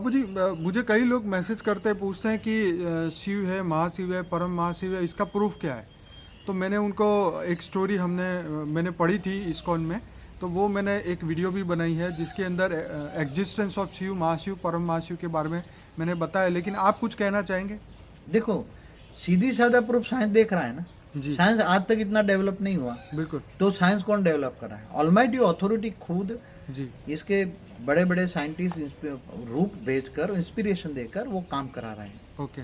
बाबू जी, मुझे कई लोग मैसेज करते हैं, पूछते हैं कि शिव है, महाशिव है, परम महाशिव है, इसका प्रूफ क्या है। तो मैंने उनको एक स्टोरी मैंने पढ़ी थी इस्कॉन में। तो वो मैंने एक वीडियो भी बनाई है जिसके अंदर एग्जिस्टेंस ऑफ शिव, महाशिव, परम महाशिव के बारे में मैंने बताया। लेकिन आप कुछ कहना चाहेंगे? देखो, सीधी साधा प्रूफ साइंस देख रहा है ना। जी, साइंस आज तक इतना डेवलप नहीं हुआ, बिल्कुल। तो साइंस कौन डेवलप कर रहा है? ऑलमाइटी अथॉरिटी खुद जी, इसके बड़े बड़े साइंटिस्ट रूप भेजकर इंस्पिरेशन देकर वो काम करा रहे हैं। ओके,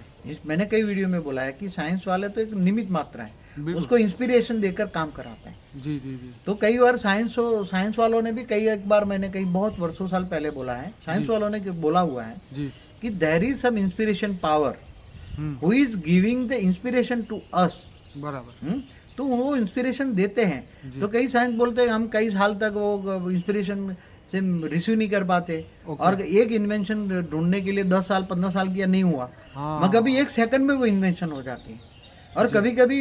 मैंने कई वीडियो में बोला है कि साइंस वाले तो एक निमित्त मात्रा है, बिल्कुल। उसको इंस्पिरेशन देकर काम कराते हैं। जी, जी, जी, तो कई बार साइंस वालों ने भी एक बार मैंने कई बहुत वर्षों साल पहले बोला है, साइंस जी। वालों ने बोला हुआ है जी। कि there is some inspiration power who is giving the inspiration to us. बराबर। तो वो इंस्पिरेशन देते हैं। जी। तो कई साइंस बोलते हैं हम कई साल तक वो इंस्पिरेशन से रिसीव नहीं कर पाते, ओके। और और एक इन्वेंशन ढूंढने के लिए 10 साल 15 साल किया नहीं हुआ, हाँ, मगर कभी एक सेकंड में वो इन्वेंशन हो जाती है। और जी। कभी कभी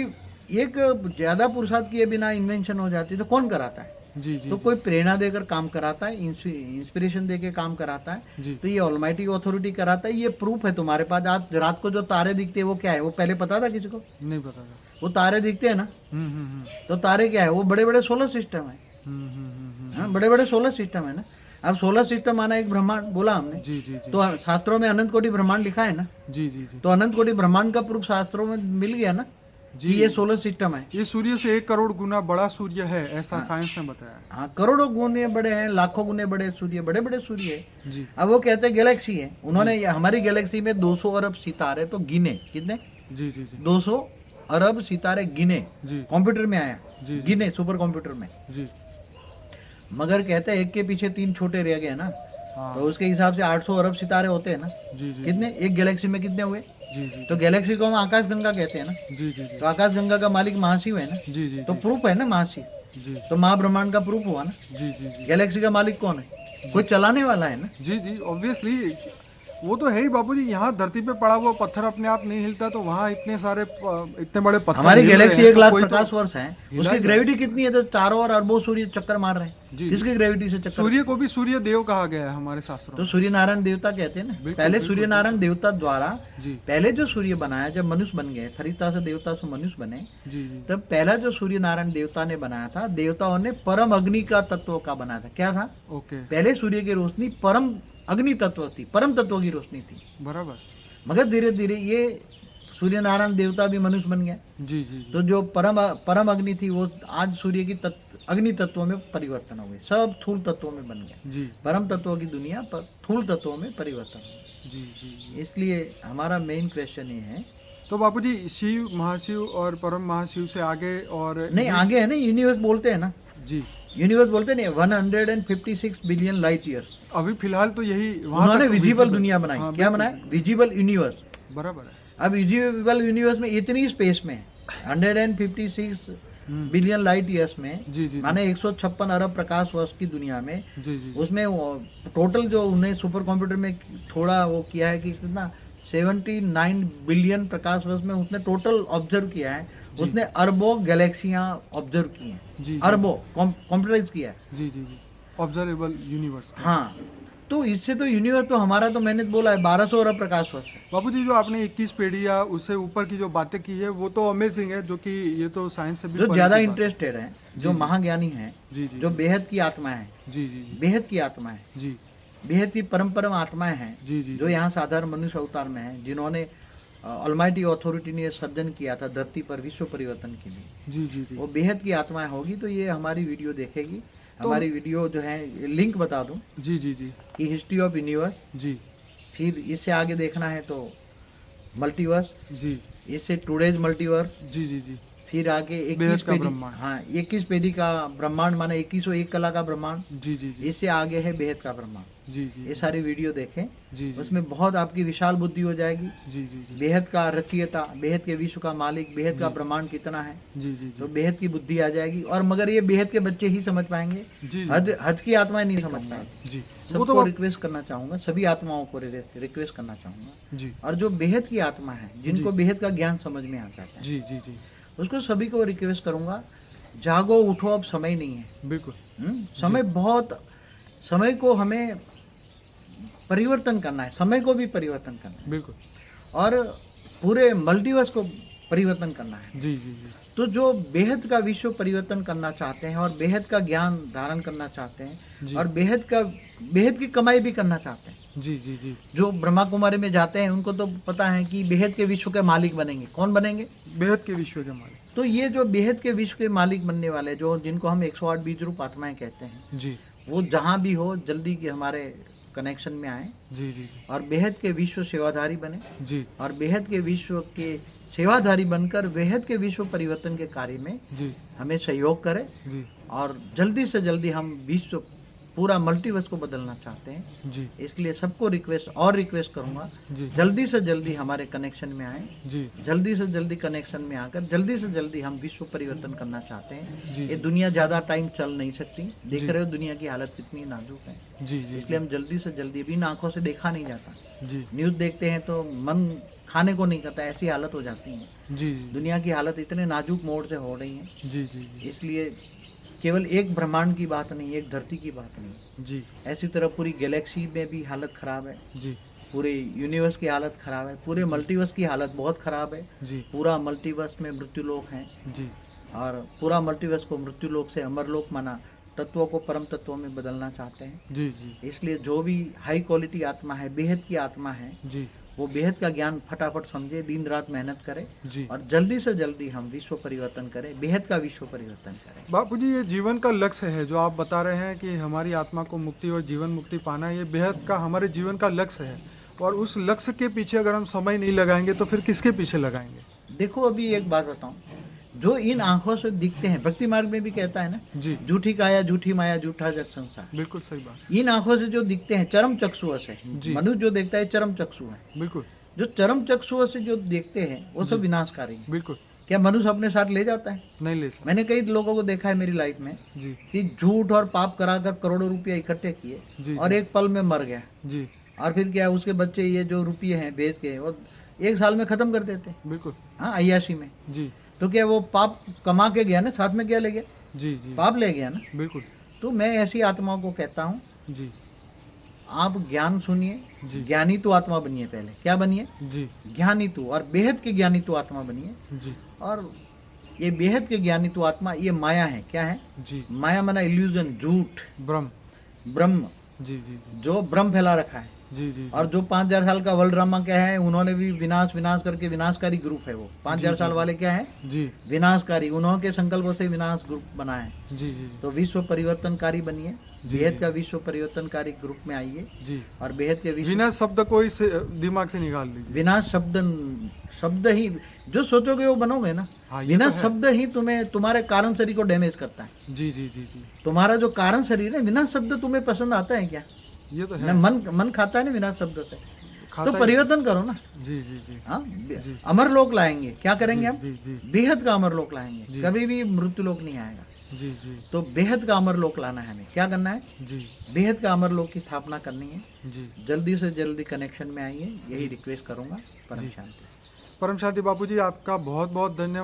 एक ज्यादा पुरुषार्थ किए बिना इन्वेंशन हो जाती है। तो कौन कराता है? जी, जी, तो जी, कोई प्रेरणा देकर काम कराता है, इंस्पिरेशन देकर काम कराता है। जी। तो ये ऑलमाइटी अथॉरिटी कराता है। ये प्रूफ है तुम्हारे पास। आज रात को जो तारे दिखते हैं वो क्या है? वो पहले पता था किसी को? नहीं पता था। वो तारे दिखते हैं ना, हम्म, हम्म, हम्म, तो तारे क्या है? वो बड़े बड़े सोलर सिस्टम है। हम्म, हम्म, हम्म, हाँ, बड़े बड़े सोलर सिस्टम है ना। अब सोलर सिस्टम माना एक ब्रह्मांड बोला हमने। जी, जी, जी, तो शास्त्रों में अनंत कोटि ब्रह्मांड लिखा है ना। जी, जी, जी, तो अनंत कोटि ब्रह्मांड का प्रूफ शास्त्रों में मिल गया ना जी। कि ये सोलर सिस्टम है। ये सूर्य से 1 करोड़ गुना बड़ा सूर्य है, ऐसा हाँ। साइंस ने बताया। हाँ, करोड़ों गुने बड़े हैं, लाखों गुने बड़े सूर्य, बड़े बड़े सूर्य है। जी, अब वो कहते हैं गैलेक्सी है। उन्होंने हमारी गैलेक्सी में 200 अरब सितारे तो गिने। कितने? जी, जी, जी, 200 अरब सितारे गिने। जी, कंप्यूटर में आया, जी, जी, गिने सुपर कंप्यूटर में। जी। मगर कहते हैं एक के पीछे 3 छोटे रह गए ना। हाँ। तो उसके हिसाब से 800 अरब सितारे होते हैं ना। जी, जी, कितने एक गैलेक्सी में कितने हुए? जी, जी, तो गैलेक्सी को हम आकाश गंगा कहते हैं ना। जी, जी, जी, तो आकाश गंगा का मालिक महाशिव है ना। जी, जी, तो जी, प्रूफ है ना महाशिव। जी, तो महाब्रह्मांड का प्रूफ हुआ ना। जी, जी, जी, गैलेक्सी का मालिक कौन है? कोई चलाने वाला है ना। जी, जी, ऑब्वियसली वो तो है ही बाबूजी। यहाँ धरती पे पड़ा हुआ पत्थर अपने आप नहीं हिलता, तो वहाँ इतने बड़े पत्थर हमारी हिल रहे गैलेक्सी हैं, 1 तो लाख कोई तो प्रकाश वर्ष है। हिला उसकी ही रहा है। ग्रेविटी कितनी है? तो चारों ओर अरबों सूर्य चक्कर मार रहे हैं। जी। किसकी ग्रेविटी से चक्कर? सूर्य को भी सूर्य देव कहा गया है हमारे शास्त्रों तो में। सूर्य नारायण देवता कहते हैं ना। बिल्कुल, पहले बिल्कुल, सूर्य नारायण देवता द्वारा जी, पहले जो सूर्य बनाया, जब मनुष्य बन गए, फरिश्ता से देवता से मनुष्य बने, जी, जी, तब पहला जो सूर्य नारायण देवता ने बनाया था, देवताओं ने परम अग्नि का तत्व का बनाया था। क्या था? ओके, पहले सूर्य की रोशनी परम अग्नि तत्व थी, परम तत्व की रोशनी थी। बराबर। मगर धीरे धीरे ये सूर्य नारायण देवता भी मनुष्य बन गया। जी, जी, जी, तो जो परम अग्नि थी वो आज सूर्य की अग्नि तत्वों में परिवर्तन हो गई, सब थूल तत्वों में बन गया। जी, परम तत्वों की दुनिया पर थूल तत्वों में परिवर्तन हो गई। जी, जी, जी। इसलिए हमारा मेन क्वेश्चन ये है। तो बापूजी, शिव, महाशिव और परम महाशिव से आगे और नहीं, आगे है ना, यूनिवर्स बोलते हैं ना। जी, यूनिवर्स बोलते हैं 156 बिलियन लाइट ईयर्स। अभी फिलहाल तो यही वहाँ उन्होंने तक विजिबल दुनिया बनाई। हाँ, क्या बिल्कुल, बनाया? Visible universe. बराबर है। अब विजिबल यूनिवर्स में इतनी स्पेस में 156 बिलियन लाइट ईयर्स में, जी, जी, माने 156 अरब प्रकाश वर्ष की दुनिया में, जी, जी, उसमें टोटल जो उन्हें सुपर कंप्यूटर में थोड़ा वो किया है कि कितना 79 बिलियन प्रकाश वर्ष में उसने टोटल ऑब्जर्व किया है। उसने अरबों गैलेक्सियां ऑब्जर्व की हैं। जी, अरबों कंप्यूटराइज किया है। जी, जी, जी, ऑब्जर्वेबल यूनिवर्स। हाँ, तो इससे तो यूनिवर्स तो हमारा तो मैंने बोला है 1200 अरब प्रकाश वर्ष है। बाबूजी, जो आपने 21 पीढ़ी या उससे ऊपर की जो बातें की है वो तो अमेजिंग है, जो कि ये तो साइंस से भी जो परे ज्यादा की बात है। इंटरेस्टेड है, जो महाज्ञानी है, जी, जी, जो जी, बेहद की आत्मा है, जी, जी, जी, बेहद की आत्मा है, जी, बेहद की परम आत्माएं हैं, जी, जी, जो यहाँ साधारण मनुष्य अवतार में है, जिन्होंने ऑलमाइटी अथॉरिटी ने सर्जन किया था धरती पर विश्व परिवर्तन के लिए। जी, जी, जी, वो बेहद की आत्माएं होगी। तो ये हमारी वीडियो देखेगी। हमारी वीडियो जो है, लिंक बता दूं जी, जी, जी, कि हिस्ट्री ऑफ यूनिवर्स। जी, फिर इससे आगे देखना है तो मल्टीवर्स। जी, इससे टुडेज मल्टीवर्स। जी, जी, जी, फिर आगे बेहद 21 का पेढ़ी। ब्रह्मांड। हाँ, 21 पेढ़ी का ब्रह्मांड, माने 2101 कला का ब्रह्मांड। जी, जी, जी, इससे आगे है बेहद का ब्रह्मांड। जी, जी, ये सारी वीडियो देखें। जी, जी, उसमें बहुत आपकी विशाल बुद्धि हो जाएगी। जी, जी, जी, बेहद का रचयिता, बेहद के विश्व का मालिक, बेहद का ब्रह्मांड कितना है, जी, जी, तो जी, बेहद की बुद्धि आ जाएगी। और मगर ये बेहद के बच्चे ही समझ पाएंगे, जी, हद की आत्माएं नहीं समझ पाएंगे। जी, वो सबको तो रिक्वेस्ट करना चाहूंगा, सभी आत्माओं को रिक्वेस्ट करना चाहूंगा। जी, और जो बेहद की आत्मा है, जिनको बेहद का ज्ञान समझ में आ जाता है, जी, जी, जी, उसको सभी को रिक्वेस्ट करूंगा, जागो उठो, अब समय नहीं है। बिल्कुल। समय बहुत, समय को हमें परिवर्तन करना है, समय को भी परिवर्तन करना है बिल्कुल। और पूरे मल्टीवर्स को परिवर्तन करना है। जी जी जी तो जो बेहद का विश्व परिवर्तन करना चाहते हैं और बेहद का ज्ञान धारण करना चाहते हैं जी और बेहद की कमाई भी करना चाहते हैं, जी जी जी जो ब्रह्मा कुमारी में जाते हैं उनको तो पता है कि बेहद के विश्व के मालिक बनेंगे। कौन बनेंगे? बेहद के विश्व के मालिक। तो ये जो बेहद के विश्व के मालिक बनने वाले, जो जिनको हम 108 बीज रूप आत्माएं कहते हैं, जी वो जहाँ भी हो जल्दी के हमारे कनेक्शन में आए जी जी और बेहद के विश्व सेवाधारी बने जी और बेहद के विश्व के सेवाधारी बनकर बेहद के विश्व परिवर्तन के कार्य में जी हमें सहयोग करें जी और जल्दी से जल्दी हम विश्व पूरा मल्टीवर्स को बदलना चाहते हैं। जी इसलिए सबको रिक्वेस्ट करूंगा, जी जल्दी से जल्दी हमारे कनेक्शन में आए, जी जल्दी से जल्दी कनेक्शन में आकर जल्दी से जल्दी हम विश्व परिवर्तन करना चाहते हैं। जी ये दुनिया ज़्यादा टाइम चल नहीं सकती, देख जी। रहे हो दुनिया की हालत कितनी नाजुक है। जी जी इसलिए हम जल्दी से जल्दी, अभी इन आंखों से देखा नहीं जाता, जी न्यूज़ देखते हैं तो मन खाने को नहीं करता, ऐसी हालत हो जाती है। जी जी दुनिया की हालत इतने नाजुक मोड़ से हो रही है, जी जी इसलिए केवल एक ब्रह्मांड की बात नहीं, एक धरती की बात नहीं, जी ऐसी तरह पूरी गैलेक्सी में भी हालत ख़राब है, जी पूरे यूनिवर्स की हालत ख़राब है, पूरे मल्टीवर्स की हालत बहुत ख़राब है। जी पूरा मल्टीवर्स में मृत्युलोक हैं जी और पूरा मल्टीवर्स को मृत्युलोक से अमरलोक माना, तत्वों को परम तत्वों में बदलना चाहते हैं। जी जी इसलिए जो भी हाई क्वालिटी आत्मा है, बेहद की आत्मा है, जी वो बेहद का ज्ञान फटाफट समझे, दिन रात मेहनत करे जी और जल्दी से जल्दी हम विश्व परिवर्तन करें, बेहद का विश्व परिवर्तन करें। बापू जी, ये जीवन का लक्ष्य है जो आप बता रहे हैं कि हमारी आत्मा को मुक्ति और जीवन मुक्ति पाना है, ये बेहद का हमारे जीवन का लक्ष्य है। और उस लक्ष्य के पीछे अगर हम समय नहीं लगाएंगे तो फिर किसके पीछे लगाएंगे? देखो अभी एक बात बताऊं, जो इन आंखों से दिखते हैं, भक्ति मार्ग में भी कहता है ना, जी झूठी काया झूठी माया झूठा जग संसार। बिल्कुल सही बात। इन आंखों से जो दिखते हैं चरम चक्षुष है, जी। मनुष्य जो देखता है चरम चक्षु है। बिल्कुल जो चरम चक्षुष से जो देखते हैं वो सब विनाशकारी है। बिल्कुल क्या मनुष्य अपने साथ ले जाता है? नहीं ले सकते। मैंने कई लोगों को देखा है मेरी लाइफ में जी कि झूठ और पाप कराकर करोड़ों रुपया इकट्ठे किए जी और एक पल में मर गया, जी और फिर क्या उसके बच्चे ये जो रुपये हैं बेच के और एक साल में खत्म कर देते हैं। बिल्कुल हाँ, अय्याशी में। जी तो क्या वो पाप कमा के गया ना, साथ में क्या ले गया? जी जी पाप ले गया ना। बिल्कुल तो मैं ऐसी आत्माओं को कहता हूँ, जी आप ज्ञान सुनिए, जी। ज्ञानी तो आत्मा बनिए। पहले क्या बनिए? जी ज्ञानी तो, और बेहद के ज्ञानी तो आत्मा बनिए। जी और ये बेहद के ज्ञानी तो आत्मा, ये माया है। क्या है? जी माया मना इल्यूजन, झूठ, ब्रह्म। ब्रह्म, जी जी जो ब्रह्म फैला रखा है। जी जी और जो 5000 साल का वर्ल्ड ड्रामा क्या है, उन्होंने भी विनाश करके विनाशकारी ग्रुप है वो। 5000 साल वाले क्या है? जी विनाशकारी, उन्होंने के संकल्पों से विनाश ग्रुप बना है। जी जी तो विश्व परिवर्तनकारी बनिए, जी, बेहद जी। का विश्व परिवर्तनकारी ग्रुप में आइए जी और बेहद के विश्व। बिना शब्द को ही दिमाग से निकाल लीजिए। विनाश शब्द ही जो सोचोगे वो बनोगे ना। हाँ, ये बिना तो है। शब्द ही तुम्हें, तुम्हारे कारण शरीर को डैमेज करता है। जी जी जी जी तुम्हारा जो कारण शरीर है, बिना शब्द तुम्हें पसंद आता है क्या? ये तो है। ना मन खाता है ना बिना शब्द से। खाता तो ही- परिवर्तन करो ना। जी जी जी हाँ, जी। अमर लोक लाएंगे। क्या करेंगे हम? जी जी बेहद का अमर लोक लाएंगे, जी। कभी भी मृत्यु लोक नहीं आएगा। जी जी तो बेहद का अमर लोक लाना है हमें। क्या करना है? जी बेहद का अमर लोक की स्थापना करनी है। जी। जल्दी से जल्दी कनेक्शन में आइए, यही जी। रिक्वेस्ट करूंगा। परम जी। शांति। परम शांति बापू जी, आपका बहुत बहुत धन्यवाद।